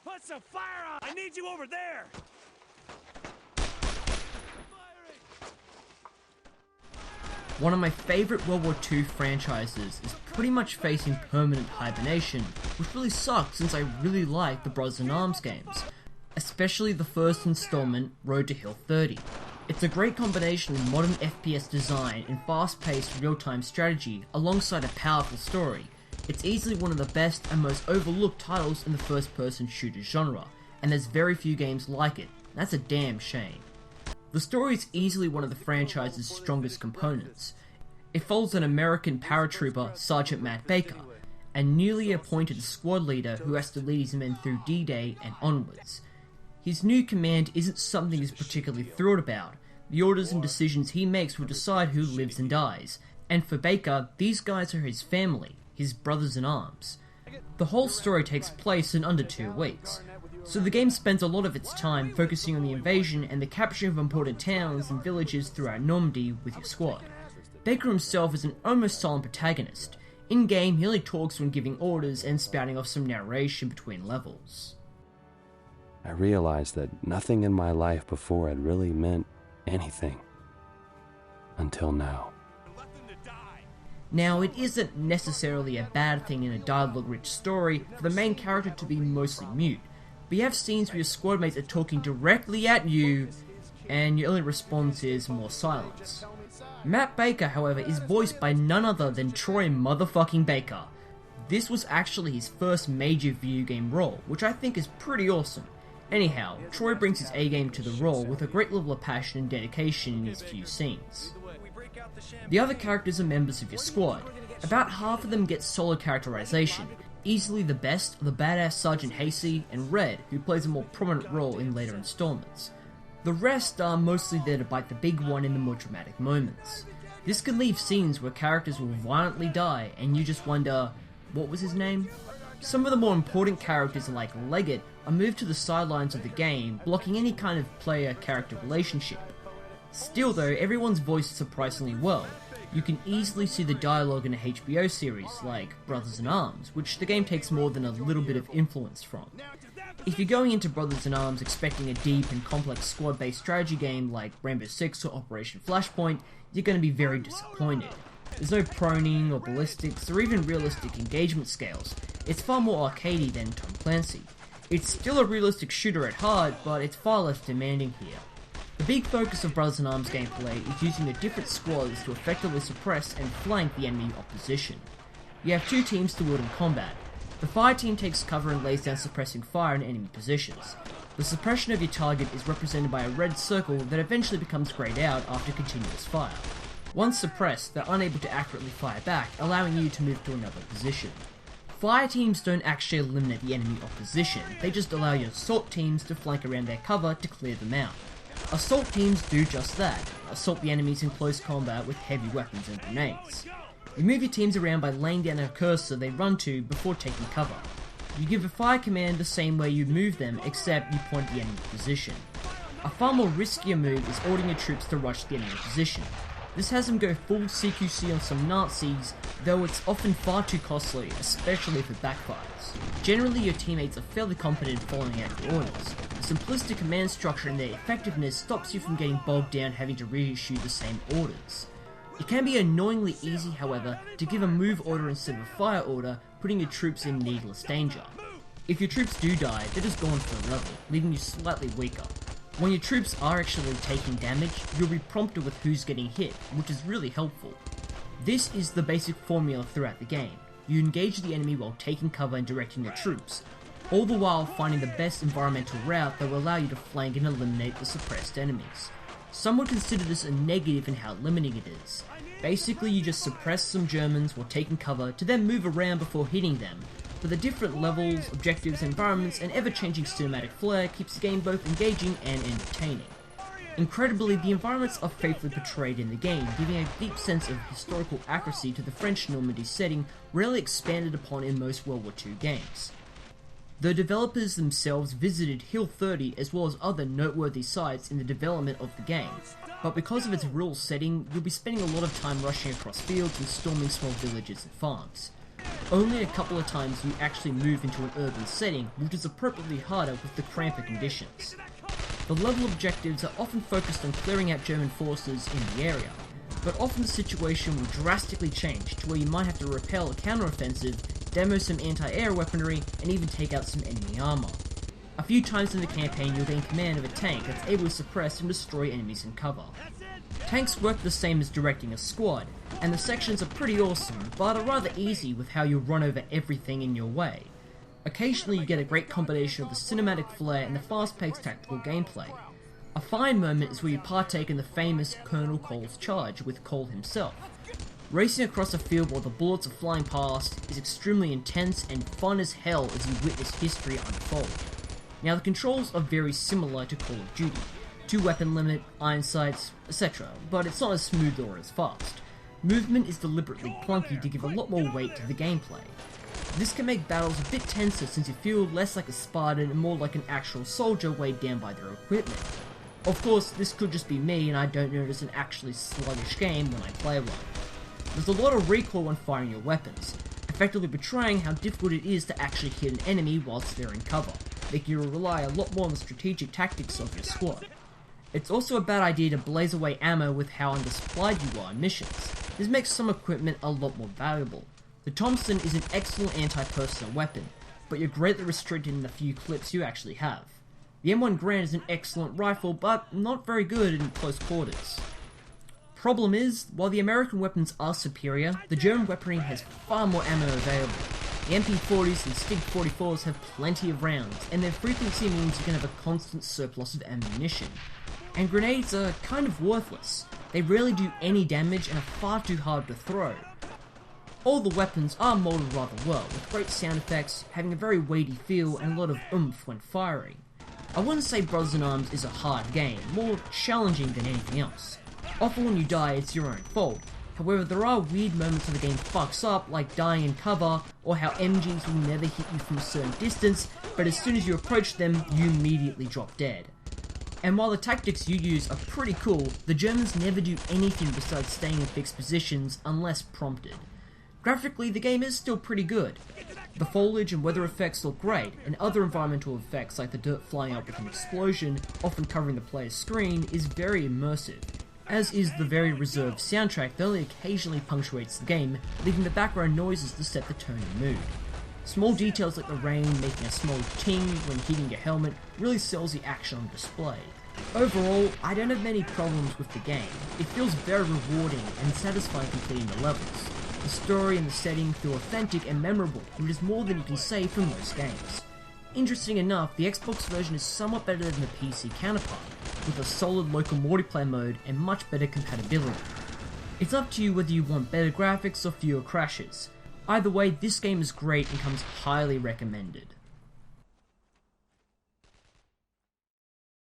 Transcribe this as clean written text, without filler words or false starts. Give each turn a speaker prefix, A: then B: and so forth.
A: Put some fire on! I need you over there!
B: One of my favourite World War II franchises is pretty much facing permanent hibernation, which really sucks since I really like the Brothers in Arms games, especially the first installment, Road to Hill 30. It's a great combination of modern FPS design and fast-paced real-time strategy alongside a powerful story. It's easily one of the best and most overlooked titles in the first-person shooter genre, and there's very few games like it. That's a damn shame. The story is easily one of the franchise's strongest components. It follows an American paratrooper, Sergeant Matt Baker, a newly appointed squad leader who has to lead his men through D-Day and onwards. His new command isn't something he's particularly thrilled about. The orders and decisions he makes will decide who lives and dies, and for Baker, these guys are his family, his brothers in arms. The whole story takes place in under 2 weeks. So the game spends a lot of its time focusing on the invasion and the capture of important towns and villages throughout Normandy with your squad. Baker himself is an almost silent protagonist. In-game, he only talks when giving orders and spouting off some narration between levels.
C: I realized that nothing in my life before had really meant anything. Until now.
B: Now, it isn't necessarily a bad thing in a dialogue-rich story for the main character to be mostly mute, but you have scenes where your squad mates are talking directly at you, and your only response is more silence. Matt Baker, however, is voiced by none other than Troy motherfucking Baker. This was actually his first major video game role, which I think is pretty awesome. Anyhow, Troy brings his A-game to the role with a great level of passion and dedication in his few scenes. The other characters are members of your squad. About half of them get solid characterization. Easily the best are the badass Sergeant Hasey and Red, who plays a more prominent role in later installments. The rest are mostly there to bite the big one in the more dramatic moments. This can leave scenes where characters will violently die and you just wonder, what was his name? Some of the more important characters like Leggett are moved to the sidelines of the game, blocking any kind of player-character relationship. Still though, everyone's voiced surprisingly well. You can easily see the dialogue in a HBO series like Brothers in Arms, which the game takes more than a little bit of influence from. If you're going into Brothers in Arms expecting a deep and complex squad-based strategy game like Rainbow Six or Operation Flashpoint, you're going to be very disappointed. There's no proning or ballistics or even realistic engagement scales. It's far more arcadey than Tom Clancy. It's still a realistic shooter at heart, but it's far less demanding here. The big focus of Brothers in Arms gameplay is using the different squads to effectively suppress and flank the enemy opposition. You have 2 teams to wield in combat. The fire team takes cover and lays down suppressing fire in enemy positions. The suppression of your target is represented by a red circle that eventually becomes greyed out after continuous fire. Once suppressed, they're unable to accurately fire back, allowing you to move to another position. Fire teams don't actually eliminate the enemy opposition, they just allow your assault teams to flank around their cover to clear them out. Assault teams do just that, assault the enemies in close combat with heavy weapons and grenades. You move your teams around by laying down a cursor they run to before taking cover. You give a fire command the same way you move them, except you point the enemy position. A far more riskier move is ordering your troops to rush the enemy position. This has them go full CQC on some Nazis, though it's often far too costly, especially if it backfires. Generally, your teammates are fairly competent in following out your orders. The simplistic command structure and their effectiveness stops you from getting bogged down having to reissue the same orders. It can be annoyingly easy, however, to give a move order instead of a fire order, putting your troops in needless danger. If your troops do die, they're just gone for a level, leaving you slightly weaker. When your troops are actually taking damage, you'll be prompted with who's getting hit, which is really helpful. This is the basic formula throughout the game. You engage the enemy while taking cover and directing your troops, all the while finding the best environmental route that will allow you to flank and eliminate the suppressed enemies. Some would consider this a negative in how limiting it is. Basically, you just suppress some Germans while taking cover to then move around before hitting them, but the different levels, objectives, environments, and ever-changing cinematic flair keeps the game both engaging and entertaining. Incredibly, the environments are faithfully portrayed in the game, giving a deep sense of historical accuracy to the French Normandy setting rarely expanded upon in most World War II games. The developers themselves visited Hill 30 as well as other noteworthy sites in the development of the game, but because of its rural setting, you'll be spending a lot of time rushing across fields and storming small villages and farms. Only a couple of times do you actually move into an urban setting, which is appropriately harder with the cramped conditions. The level objectives are often focused on clearing out German forces in the area, but often the situation will drastically change to where you might have to repel a counteroffensive, demo some anti-air weaponry, and even take out some enemy armor. A few times in the campaign you'll gain command of a tank that's able to suppress and destroy enemies in cover. Tanks work the same as directing a squad, and the sections are pretty awesome, but are rather easy with how you run over everything in your way. Occasionally you get a great combination of the cinematic flair and the fast-paced tactical gameplay. A fine moment is where you partake in the famous Colonel Cole's charge with Cole himself. Racing across a field while the bullets are flying past is extremely intense and fun as hell as you witness history unfold. Now the controls are very similar to Call of Duty. 2-weapon limit, iron sights, etc., but it's not as smooth or as fast. Movement is deliberately clunky to give a lot more weight to the gameplay. This can make battles a bit tenser since you feel less like a Spartan and more like an actual soldier weighed down by their equipment. Of course, this could just be me and I don't notice an actually sluggish game when I play one. There's a lot of recoil when firing your weapons, effectively betraying how difficult it is to actually hit an enemy whilst they're in cover, making you rely a lot more on the strategic tactics of your squad. It's also a bad idea to blaze away ammo with how undersupplied you are in missions. This makes some equipment a lot more valuable. The Thompson is an excellent anti-personnel weapon, but you're greatly restricted in the few clips you actually have. The M1 Garand is an excellent rifle, but not very good in close quarters. Problem is, while the American weapons are superior, the German weaponry has far more ammo available. The MP40s and Stig 44s have plenty of rounds, and their frequency means you can have a constant surplus of ammunition. And grenades are kind of worthless. They rarely do any damage and are far too hard to throw. All the weapons are molded rather well, with great sound effects, having a very weighty feel and a lot of oomph when firing. I wouldn't say Brothers in Arms is a hard game, more challenging than anything else. Often when you die, it's your own fault. However, there are weird moments where the game fucks up, like dying in cover, or how MGs will never hit you from a certain distance, but as soon as you approach them, you immediately drop dead. And while the tactics you use are pretty cool, the Germans never do anything besides staying in fixed positions unless prompted. Graphically, the game is still pretty good. The foliage and weather effects look great, and other environmental effects like the dirt flying up with an explosion, often covering the player's screen, is very immersive, as is the very reserved soundtrack that only occasionally punctuates the game, leaving the background noises to set the tone and mood. Small details like the rain making a small ting when hitting your helmet really sells the action on display. Overall, I don't have many problems with the game. It feels very rewarding and satisfying completing the levels. The story and the setting feel authentic and memorable, which is more than you can say for most games. Interesting enough, the Xbox version is somewhat better than the PC counterpart, with a solid local multiplayer mode and much better compatibility. It's up to you whether you want better graphics or fewer crashes. Either way, this game is great and comes highly recommended.